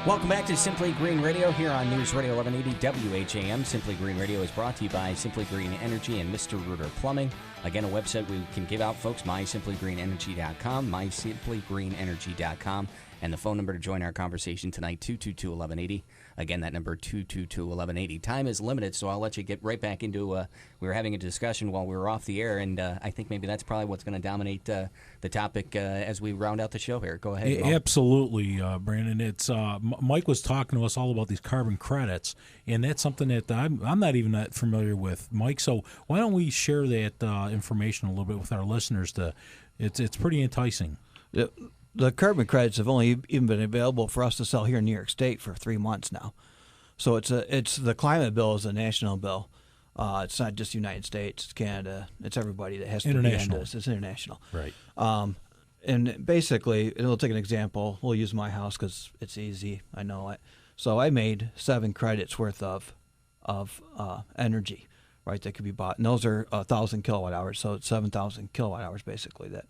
Welcome back to Simply Green Radio here on News Radio 1180 WHAM. Simply Green Radio is brought to you by Simply Green Energy and Mr. Rooter Plumbing. Again, a website we can give out, folks, mysimplygreenenergy.com, mysimplygreenenergy.com. And the phone number to join our conversation tonight, 222-1180. Again, that number, 222-1180. Time is limited, so I'll let you get right back into, we were having a discussion while we were off the air, and I think maybe that's probably what's going to dominate the topic as we round out the show here. Go ahead. Absolutely, Brandon. It's Mike was talking to us all about these carbon credits, and that's something that I'm not even that familiar with, Mike. So why don't we share that information a little bit with our listeners? It's pretty enticing. The carbon credits have only even been available for us to sell here in New York State for 3 months now. So it's the climate bill is a national bill. It's not just the United States, it's Canada, it's everybody that has to be on this. It's international. Right. And basically, we'll take an example. We'll use my house because it's easy. I know it. So I made 7 credits worth of energy, right, that could be bought. And those are 1,000 kilowatt hours. So it's 7,000 kilowatt hours basically that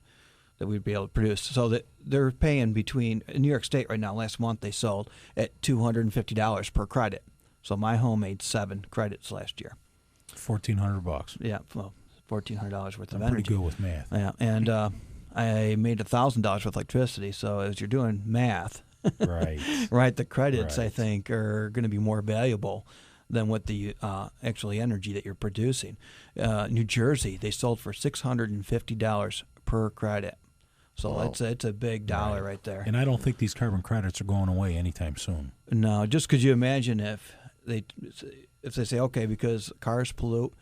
we'd be able to produce. So that they're paying between, in New York State right now, last month they sold at $250 per credit. So my home made 7 credits last year. $1,400. Yeah, well, $1,400 worth of I'm energy. pretty good with math. Yeah, and I made $1,000 with electricity. So as you're doing math, right, right, the credits right. I think are going to be more valuable than what the actually energy that you're producing. New Jersey, they sold for $650 per credit. So it's a big dollar right there. And I don't think these carbon credits are going away anytime soon. No, just because you imagine if they say, okay, because cars pollute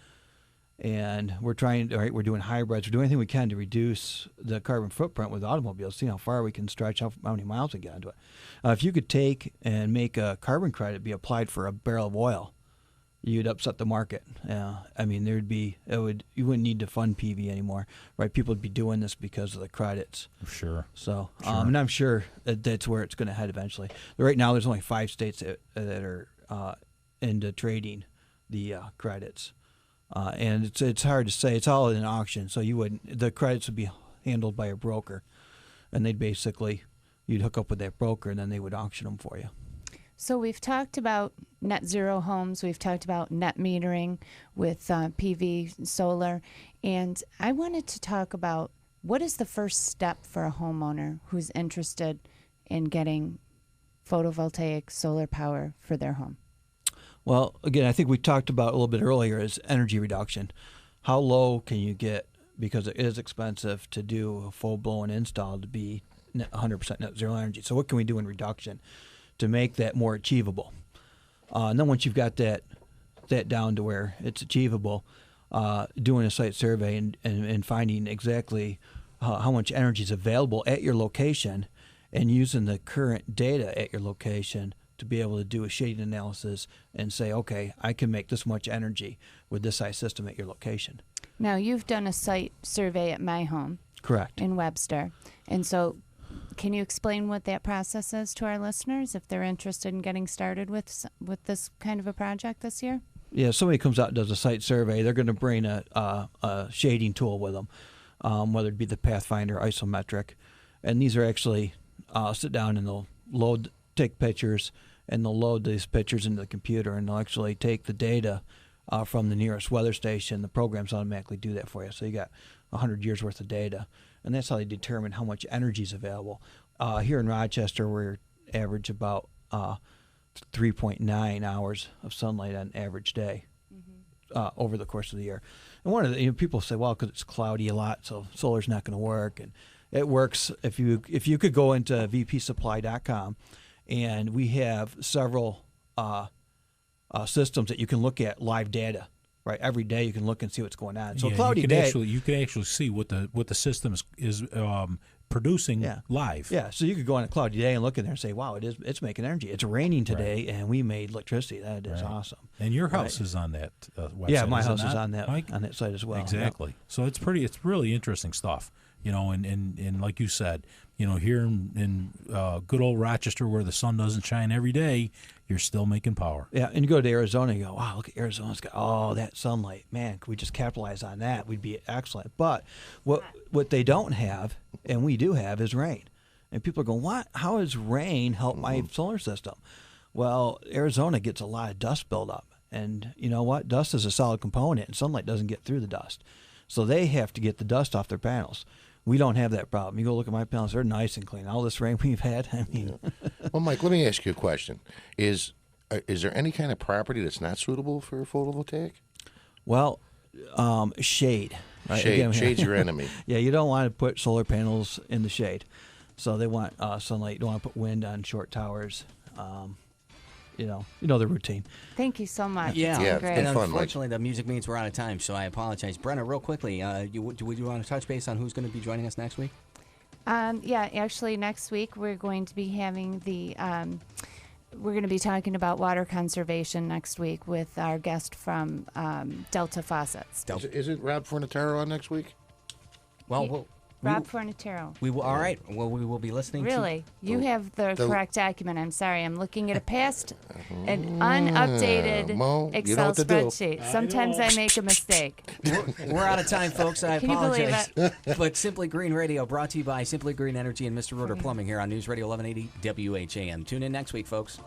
and we're doing hybrids, we're doing anything we can to reduce the carbon footprint with automobiles, see how far we can stretch, how many miles we get into it. If you could take and make a carbon credit be applied for a barrel of oil, you'd upset the market. I mean, you wouldn't need to fund PV anymore, right? People would be doing this because of the credits. Sure. So, and I'm sure that's where it's going to head eventually. Right now, there's only 5 states that are into trading the credits, and it's hard to say. It's all in an auction, so the credits would be handled by a broker, and you'd hook up with that broker, and then they would auction them for you. So we've talked about net zero homes, we've talked about net metering with PV, solar, and I wanted to talk about what is the first step for a homeowner who's interested in getting photovoltaic solar power for their home? Well, again, I think we talked about a little bit earlier is energy reduction. How low can you get, because it is expensive to do a full-blown install to be 100% net zero energy. So what can we do in reduction to make that more achievable? And then once you've got that down to where it's achievable, doing a site survey and finding exactly how much energy is available at your location and using the current data at your location to be able to do a shading analysis and say, okay, I can make this much energy with this size system at your location. Now, you've done a site survey at my home. Correct. In Webster. And so can you explain what that process is to our listeners if they're interested in getting started with this kind of a project this year? Yeah, somebody comes out and does a site survey. They're going to bring a shading tool with them, whether it be the Pathfinder, isometric. And these are actually sit down and they'll take pictures, and they'll load these pictures into the computer, and they'll actually take the data from the nearest weather station. The programs automatically do that for you. So you got 100 years worth of data. And that's how they determine how much energy is available. Here in Rochester, we're average about 3.9 hours of sunlight on average day over the course of the year. And one of the people say, well, because it's cloudy a lot, so solar's not going to work. And it works if you could go into vpsupply.com, and we have several systems that you can look at live data. Right, every day you can look and see what's going on. So yeah, cloudy you can actually see what the system is producing live. Yeah, so you could go on a cloudy day and look in there and say, "Wow, it's making energy. It's raining today, and we made electricity. That is awesome." And your house is on that website. Yeah, my house is on Mike? on that site as well. Exactly. Yep. So it's really interesting stuff. And like you said, here in good old Rochester, where the sun doesn't shine every day, you're still making power. Yeah, and you go to Arizona, and you go, wow, look at Arizona's got all that sunlight. Man, could we just capitalize on that? We'd be excellent. But what they don't have, and we do have, is rain. And people are going, what? How does rain help my solar system? Well, Arizona gets a lot of dust buildup. And you know what? Dust is a solid component, and sunlight doesn't get through the dust. So they have to get the dust off their panels. We don't have that problem. You go look at my panels; they're nice and clean. All this rain we've had, I mean. Well, Mike, let me ask you a question: Is there any kind of property that's not suitable for photovoltaic? Well, shade. Right? Shade's your enemy. Yeah, you don't want to put solar panels in the shade. So they want sunlight. You don't want to put wind on short towers. You know the routine. Thank you so much. Yeah, Yeah, Great. and fun, Mike. unfortunately, the music means we're out of time, so I apologize. Brenna, real quickly, would you want to touch base on who's going to be joining us next week? Yeah, actually, next week we're going to be having we're going to be talking about water conservation next week with our guest from Delta Faucets. Isn't Rob Fornataro on next week? Well, Rob Fornataro. we will. All right. Well, we will be listening. Really? You have the correct document. I'm sorry. I'm looking at a past, an unupdated Mo, you know Excel what to do. spreadsheet. Sometimes I make a mistake. We're out of time, folks. I Can you believe apologize. But Simply Green Radio, brought to you by Simply Green Energy and Mr. Rooter Plumbing here on News Radio 1180 WHAM. Tune in next week, folks.